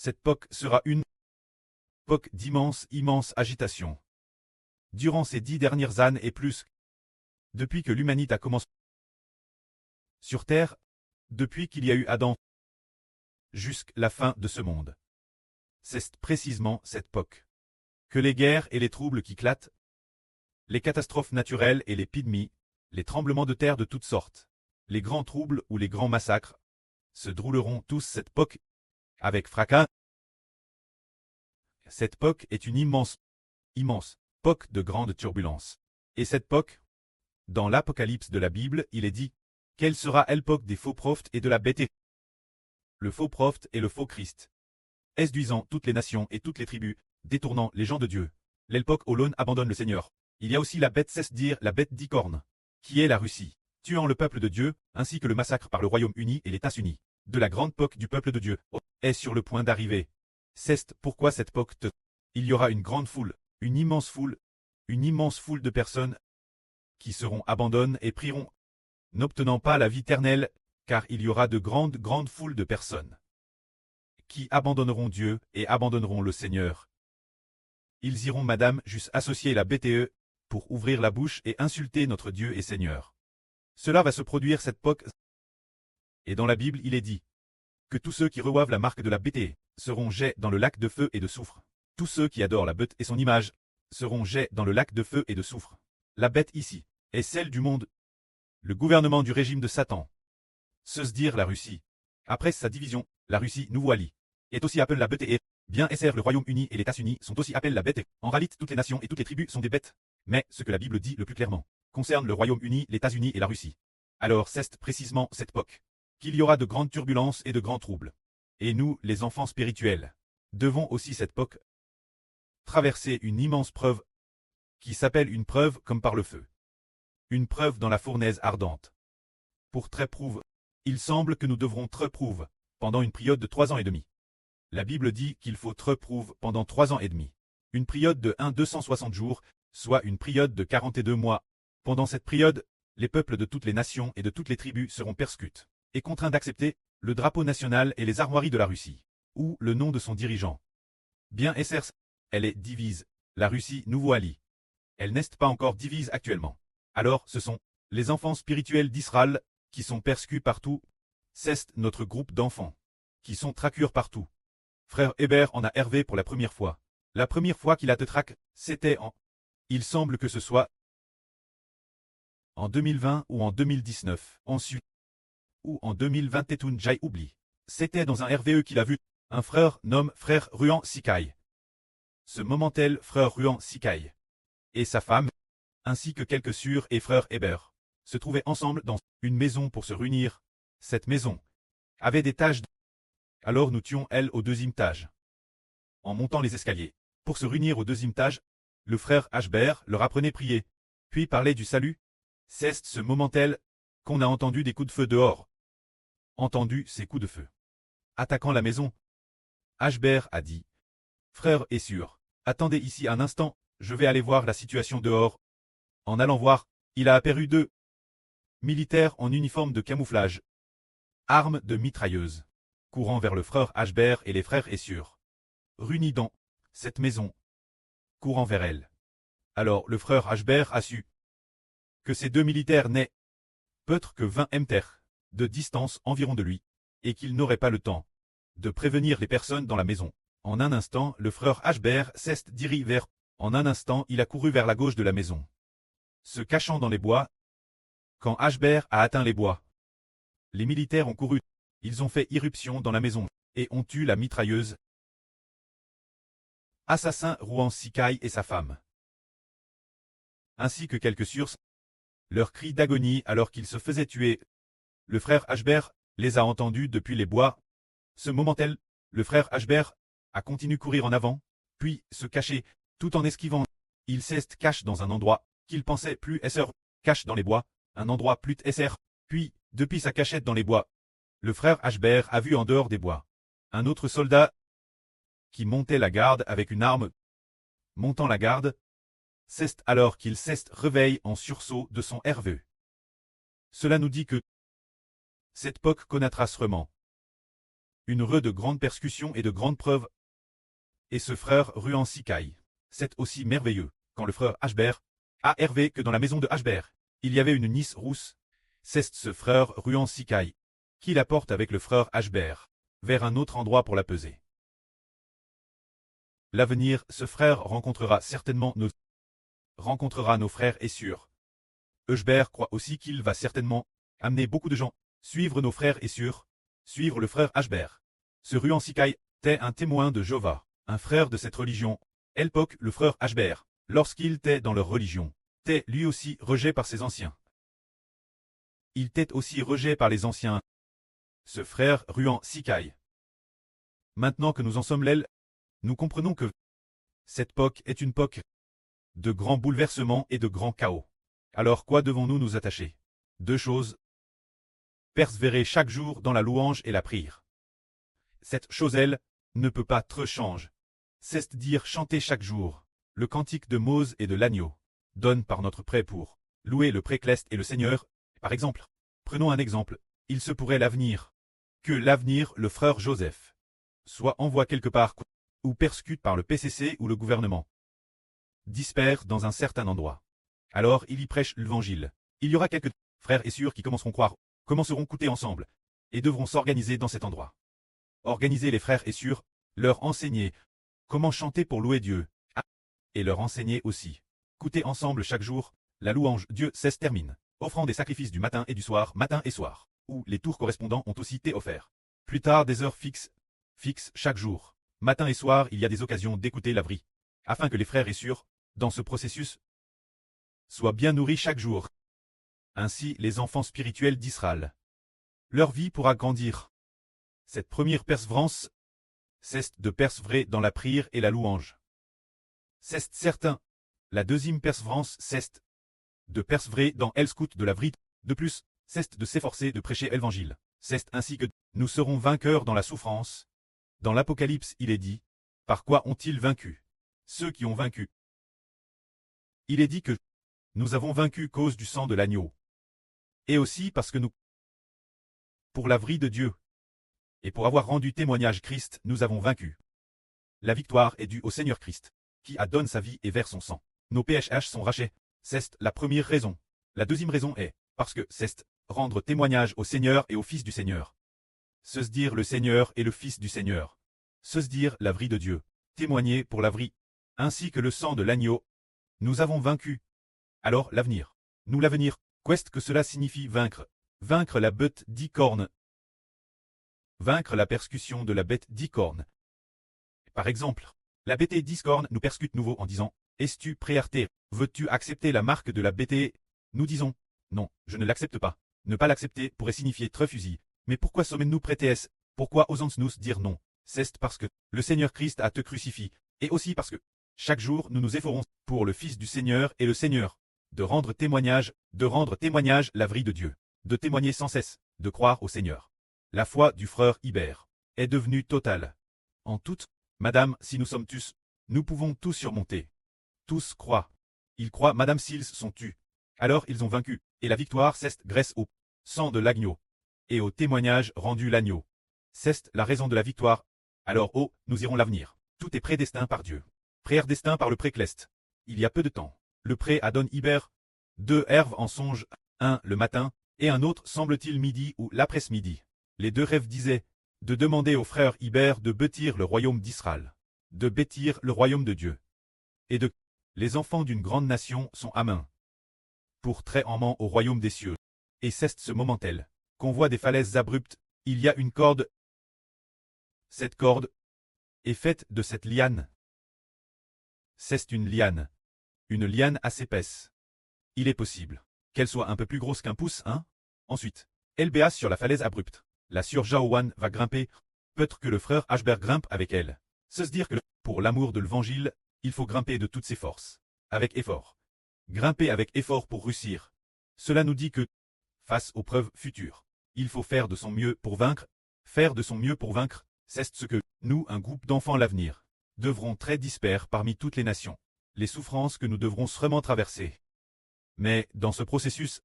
Cette époque sera une époque immense agitation. Durant ces 10 dernières années et plus, depuis que l'humanité a commencé sur Terre, depuis qu'il y a eu Adam, jusqu'à la fin de ce monde. C'est précisément cette époque que les guerres et les troubles qui éclatent, les catastrophes naturelles et l'épidémie, les tremblements de terre de toutes sortes, les grands troubles ou les grands massacres, se dérouleront tous cette époque avec fracas. Cette époque est une immense époque de grande turbulence. Et cette époque, dans l'Apocalypse de la Bible, il est dit quelle sera l'époque des faux prophètes et de la bête. Le faux prophète et le faux Christ, séduisant toutes les nations et toutes les tribus, détournant les gens de Dieu. L'époque où l'homme abandonne le Seigneur. Il y a aussi la bête, c'est-à-dire la bête d'Icorne, qui est la Russie, tuant le peuple de Dieu, ainsi que le massacre par le Royaume-Uni et les États-Unis, de la grande époque du peuple de Dieu, est sur le point d'arriver. C'est pourquoi cette époque il y aura une grande foule, une immense foule de personnes qui seront abandonnées et prieront, n'obtenant pas la vie éternelle, car il y aura de grandes foules de personnes qui abandonneront Dieu et abandonneront le Seigneur. Ils iront, madame, juste associer la BTE, pour ouvrir la bouche et insulter notre Dieu et Seigneur. Cela va se produire cette époque. Et dans la Bible, il est dit que tous ceux qui reçoivent la marque de la BTE seront jetés dans le lac de feu et de soufre. Tous ceux qui adorent la bête et son image seront jetés dans le lac de feu et de soufre. La bête ici est celle du monde, le gouvernement du régime de Satan. Se dire la Russie. Après sa division, la Russie nouveau-alliée est aussi appelée la BTE. Bien SR, le Royaume-Uni et les États-Unis sont aussi appelés la bête. En réalité, toutes les nations et toutes les tribus sont des bêtes. Mais ce que la Bible dit le plus clairement concerne le Royaume-Uni, les États-Unis et la Russie. Alors c'est précisément cette époque qu'il y aura de grandes turbulences et de grands troubles. Et nous, les enfants spirituels, devons aussi cette époque traverser une immense preuve qui s'appelle une preuve comme par le feu. Une preuve dans la fournaise ardente. Pour très prouve, il semble que nous devrons très prouve pendant une période de 3 ans et demi. La Bible dit qu'il faut très prouve pendant 3 ans et demi. Une période de 260 jours, soit une période de 42 mois. Pendant cette période, les peuples de toutes les nations et de toutes les tribus seront persécutés et contraints d'accepter le drapeau national et les armoiries de la Russie, ou le nom de son dirigeant. Bien SR, elle est divise, la Russie nouveau-alliée. Elle n'est pas encore divise actuellement. Alors ce sont les enfants spirituels d'Israël qui sont persécutés partout. C'est notre groupe d'enfants qui sont traqués partout. Frère Hébert en a hervé pour la première fois. La première fois qu'il a te traqué, c'était en... Il semble que ce soit en 2020 ou en 2019, ensuite, ou en 2021, j'ai oublié. C'était dans un RVE qu'il a vu, un frère nommé frère Ruan Sikaï. Ce moment-tel frère Ruan Sikaï et sa femme, ainsi que quelques sœurs et frères Hébert, se trouvaient ensemble dans une maison pour se réunir. Cette maison avait des taches de... Alors nous tuions elle au 2e étage. En montant les escaliers, pour se réunir au 2e étage, le frère Hbert leur apprenait prier, puis parlait du salut. C'est ce moment-tel qu'on a entendu des coups de feu dehors. Entendu ces coups de feu attaquant la maison. Hbert a dit, frère et sœur, attendez ici un instant, je vais aller voir la situation dehors. En allant voir, il a aperçu 2 militaires en uniforme de camouflage, armes de mitrailleuse, courant vers le frère Hbert et les frères et sœurs, réunis dans cette maison, courant vers elle. Alors le frère Hbert a su que ces 2 militaires n'aient peut-être que 20 mètres de distance environ de lui, et qu'il n'aurait pas le temps de prévenir les personnes dans la maison. En un instant, le frère Hbert s'est dirigé vers... En un instant, il a couru vers la gauche de la maison, se cachant dans les bois. Quand Hbert a atteint les bois, les militaires ont couru. Ils ont fait irruption dans la maison et ont tué la mitrailleuse. Assassin Ruan Sikaï et sa femme, ainsi que quelques sœurs. Leurs cris d'agonie alors qu'ils se faisaient tuer. Le frère Hbert les a entendus depuis les bois. Ce moment-tel, le frère Hbert a continué courir en avant, puis se cacher, tout en esquivant. Il s'est caché dans un endroit qu'il pensait plus SR, cache dans les bois, un endroit plus SR, puis, depuis sa cachette dans les bois, le frère Hbert a vu en dehors des bois un autre soldat qui montait la garde avec une arme. Montant la garde, c'est alors qu'il s'est réveillé en sursaut de son RVE. Cela nous dit que cette époque connaîtra sûrement une heure de grandes persécutions et de grandes preuves. Et ce frère Ruan Sikaï, c'est aussi merveilleux, quand le frère Ashbert a hervé que dans la maison de Ashbert, il y avait une nice rousse. C'est ce frère Ruan Sikaï qui la porte avec le frère Ashbert vers un autre endroit pour la peser. L'avenir, ce frère rencontrera certainement nos frères et sœurs. Ashbert croit aussi qu'il va certainement amener beaucoup de gens suivre nos frères et sœurs, suivre le frère Ashbert. Ce Ruan Sikaï était un témoin de Jéhovah, un frère de cette religion. Elpok, le frère Ashbert, lorsqu'il était dans leur religion, était lui aussi rejeté par ses anciens. Il était aussi rejeté par les anciens. Ce frère Ruan Sikaï. Maintenant que nous en sommes l'aile, nous comprenons que cette époque est une époque de grands bouleversements et de grands chaos. Alors quoi devons-nous nous attacher? Deux choses. Persévérer chaque jour dans la louange et la prière. Cette chose, elle, ne peut pas trop changer. C'est-à-dire chanter chaque jour le cantique de Mose et de l'agneau. Donne par notre prêt pour louer le précleste et le Seigneur. Par exemple, prenons un exemple. Il se pourrait que l'avenir, le frère Joseph, soit envoyé quelque part ou persécuté par le PCC ou le gouvernement. Dispère dans un certain endroit. Alors il y prêche l'évangile. Il y aura quelques frères et sœurs qui commenceront à écouter ensemble, et devront s'organiser dans cet endroit. Organiser les frères et sœurs, leur enseigner comment chanter pour louer Dieu, et leur enseigner aussi. Écouter ensemble chaque jour, la louange Dieu se termine, offrant des sacrifices du matin et du soir, matin et soir, où les tours correspondants ont aussi été offerts. Plus tard des heures fixes chaque jour. Matin et soir il y a des occasions d'écouter la vraie, afin que les frères et sœurs, dans ce processus, soient bien nourris chaque jour. Ainsi les enfants spirituels d'Israël. Leur vie pourra grandir. Cette première persévérance, c'est de persévérer dans la prière et la louange. C'est certain. La deuxième persévérance, c'est de persévérer dans l'écoute de la vérité. De plus, c'est de s'efforcer de prêcher l'évangile. C'est ainsi que nous serons vainqueurs dans la souffrance. Dans l'Apocalypse, il est dit, par quoi ont-ils vaincu? Ceux qui ont vaincu. Il est dit que nous avons vaincu cause du sang de l'agneau. Et aussi parce que nous, pour la vérité de Dieu, et pour avoir rendu témoignage Christ, nous avons vaincu. La victoire est due au Seigneur Christ, qui a donné sa vie et verse son sang. Nos PHH sont rachetés. C'est la première raison. La deuxième raison est, parce que c'est rendre témoignage au Seigneur et au Fils du Seigneur. Se dire le Seigneur et le Fils du Seigneur. Se dire la vérité de Dieu. Témoigner pour la vérité. Ainsi que le sang de l'agneau. Nous avons vaincu. Alors l'avenir. Nous l'avenir. Qu'est-ce que cela signifie vaincre? Vaincre la bête 10 cornes. Vaincre la persécution de la bête 10 cornes. Par exemple, la bête 10 cornes nous persécute nouveau en disant, es-tu prêt à arrêter? Veux-tu accepter la marque de la bête? Nous disons, non, je ne l'accepte pas. Ne pas l'accepter pourrait signifier refuser. Mais pourquoi sommes-nous prêtés? Pourquoi osons-nous dire non? C'est parce que le Seigneur Christ a te crucifié, et aussi parce que chaque jour nous nous efforçons pour le Fils du Seigneur et le Seigneur, de rendre témoignage la vérité de Dieu, de témoigner sans cesse, de croire au Seigneur. La foi du frère Hibert est devenue totale. En toute, Madame, si nous sommes tous, nous pouvons tous surmonter. Tous croient. Ils croient, Madame, s'ils sont tus. Alors ils ont vaincu, et la victoire c'est grâce au sang de l'agneau, et au témoignage rendu l'agneau. C'est la raison de la victoire. Alors, oh, nous irons l'avenir. Tout est prédestiné par Dieu. Prédestiné par le précleste. Il y a peu de temps. Le pré Adon Hibert, 2 rêves en songe, un le matin, et un autre semble-t-il midi ou l'après-midi. Les 2 rêves disaient, de demander au frère Hibert de bâtir le royaume d'Israël, de bâtir le royaume de Dieu, et de les enfants d'une grande nation sont à main, pour très amant au royaume des cieux. Et c'est ce moment tel, qu'on voit des falaises abruptes, il y a une corde. Cette corde est faite de cette liane. C'est une liane assez épaisse. Il est possible qu'elle soit un peu plus grosse qu'un pouce, hein? Ensuite, elle béasse sur la falaise abrupte. La sœur Jaowan va grimper. Peut-être que le frère Ashbert grimpe avec elle. Se dire que, pour l'amour de l'évangile, il faut grimper de toutes ses forces. Avec effort. Grimper avec effort pour réussir. Cela nous dit que, face aux preuves futures, il faut faire de son mieux pour vaincre. Faire de son mieux pour vaincre, c'est ce que, nous, un groupe d'enfants à l'avenir, devrons très dispares parmi toutes les nations. Les souffrances que nous devrons sûrement traverser. Mais, dans ce processus,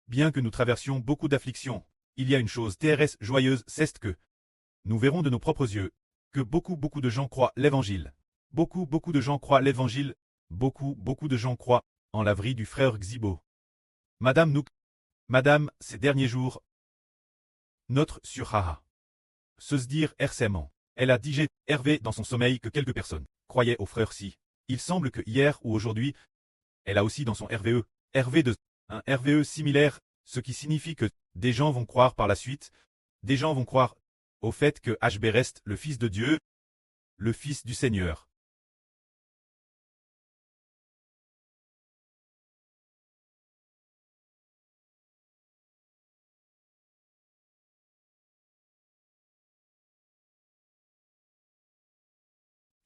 bien que nous traversions beaucoup d'afflictions, il y a une chose TRS joyeuse, c'est que Nous verrons de nos propres yeux que beaucoup de gens croient l'évangile. Beaucoup de gens croient l'évangile. Beaucoup de gens croient en la vraie du frère Xibo. Madame Nook. Madame, ces derniers jours. Notre sur Haha. Se dire RCMant. Elle a dit Hervé dans son sommeil que quelques personnes croyaient au frère Si. Il semble que hier ou aujourd'hui, elle a aussi dans son RVE, RV2, un RVE similaire, ce qui signifie que des gens vont croire par la suite, des gens vont croire au fait que HB reste le Fils de Dieu, le Fils du Seigneur.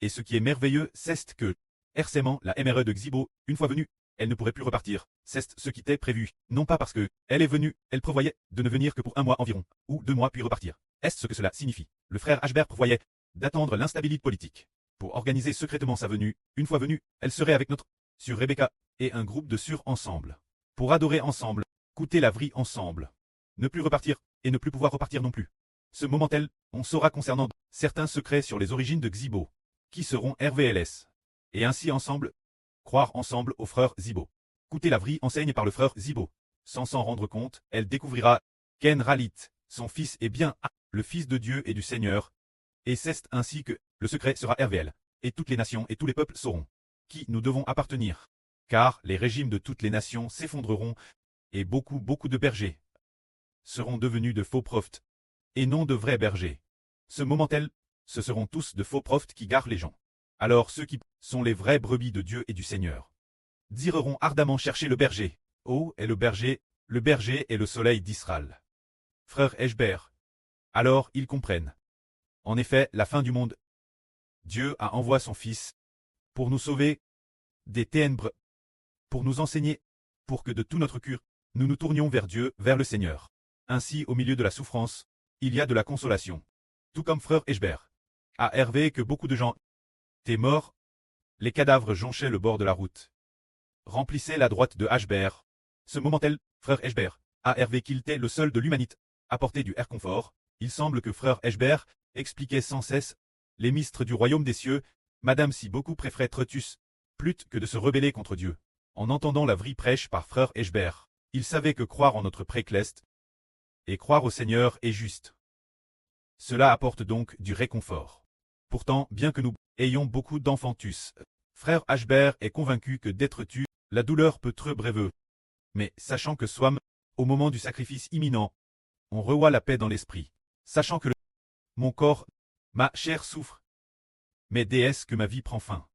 Et ce qui est merveilleux, c'est que, RCMant, la MRE de Xibo, une fois venue, elle ne pourrait plus repartir. C'est ce qui était prévu. Non pas parce que, elle est venue, elle prévoyait de ne venir que pour 1 mois environ, ou 2 mois puis repartir. Est-ce ce que cela signifie? Le frère Hbert prévoyait d'attendre l'instabilité politique. Pour organiser secrètement sa venue, une fois venue, elle serait avec notre sur Rebecca et un groupe de sur ensemble. Pour adorer ensemble, coûter la vrille ensemble. Ne plus repartir, et ne plus pouvoir repartir non plus. Ce moment-tel, on saura concernant certains secrets sur les origines de Xibo, qui seront RVLS. Et ainsi ensemble, croire ensemble au frère Xibo. Coûter la vrille enseigne par le frère Xibo. Sans s'en rendre compte, elle découvrira Ken Ralit, son fils est bien le Fils de Dieu et du Seigneur. Et c'est ainsi que le secret sera RVL. Et toutes les nations et tous les peuples sauront qui nous devons appartenir. Car les régimes de toutes les nations s'effondreront, et beaucoup de bergers seront devenus de faux prophètes, et non de vrais bergers. Ce moment-tel, ce seront tous de faux prophètes qui garent les gens. Alors ceux qui sont les vraies brebis de Dieu et du Seigneur direront ardemment chercher le berger. Oh, est le berger est le soleil d'Israël. Frère Hbert. Alors ils comprennent. En effet, la fin du monde. Dieu a envoyé son Fils pour nous sauver des ténèbres, pour nous enseigner, pour que de tout notre cœur, nous nous tournions vers Dieu, vers le Seigneur. Ainsi, au milieu de la souffrance, il y a de la consolation. Tout comme frère Hbert a Hervé que beaucoup de gens étaient morts, les cadavres jonchaient le bord de la route. Remplissaient la droite de Hbert. Ce moment-tel, frère Hbert a Hervé qu'il était le seul de l'humanité à porter du air confort. Il semble que frère Hbert expliquait sans cesse les ministres du royaume des cieux, madame si beaucoup préférait Tretus, plutôt que de se rebeller contre Dieu. En entendant la vraie prêche par frère Hbert, il savait que croire en notre précleste et croire au Seigneur est juste. Cela apporte donc du réconfort. Pourtant, bien que nous ayons beaucoup d'enfantus, frère Hbert est convaincu que d'être tu, la douleur peut être brève. Mais sachant que somme, au moment du sacrifice imminent, on revoit la paix dans l'esprit. Sachant que mon corps, ma chair souffre. Mais déesse que ma vie prend fin.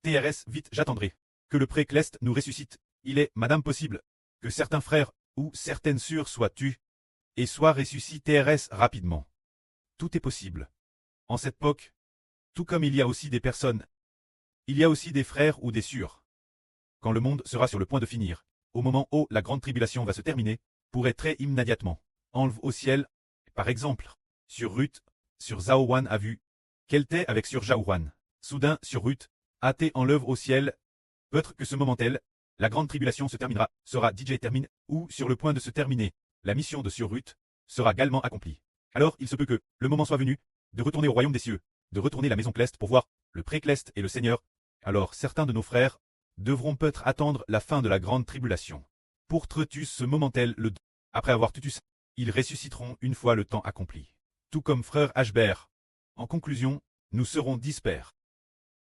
TRS, vite, j'attendrai. Que le précleste nous ressuscite. Il est, madame, possible que certains frères ou certaines sœurs soient tues et soient ressuscités TRS rapidement. Tout est possible. En cette époque, tout comme il y a aussi des personnes, il y a aussi des frères ou des sœurs. Quand le monde sera sur le point de finir, au moment où la grande tribulation va se terminer, pour être très immédiatement, enlève au ciel, par exemple, sur Ruth, sur Zhaowan a vu, qu'elle était avec sur Zhaowan. Soudain, sur Ruth, a été enlève au ciel, peut-être que ce moment-tel, la grande tribulation se terminera, sera DJ termine, ou sur le point de se terminer, la mission de sur Ruth sera également accomplie. Alors il se peut que le moment soit venu de retourner au royaume des cieux, de retourner la maison Cleste pour voir le pré-Cleste et le Seigneur. Alors certains de nos frères devront peut-être attendre la fin de la grande tribulation. Pour Tretus ce moment-tel, après avoir tutus, ils ressusciteront une fois le temps accompli. Tout comme frère Hbert. En conclusion, nous serons dispers.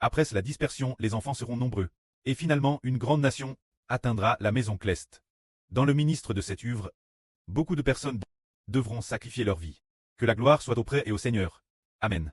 Après la dispersion, les enfants seront nombreux. Et finalement, une grande nation atteindra la maison Cleste. Dans le ministre de cette œuvre, beaucoup de personnes devront sacrifier leur vie. Que la gloire soit auprès et au Seigneur. Amen.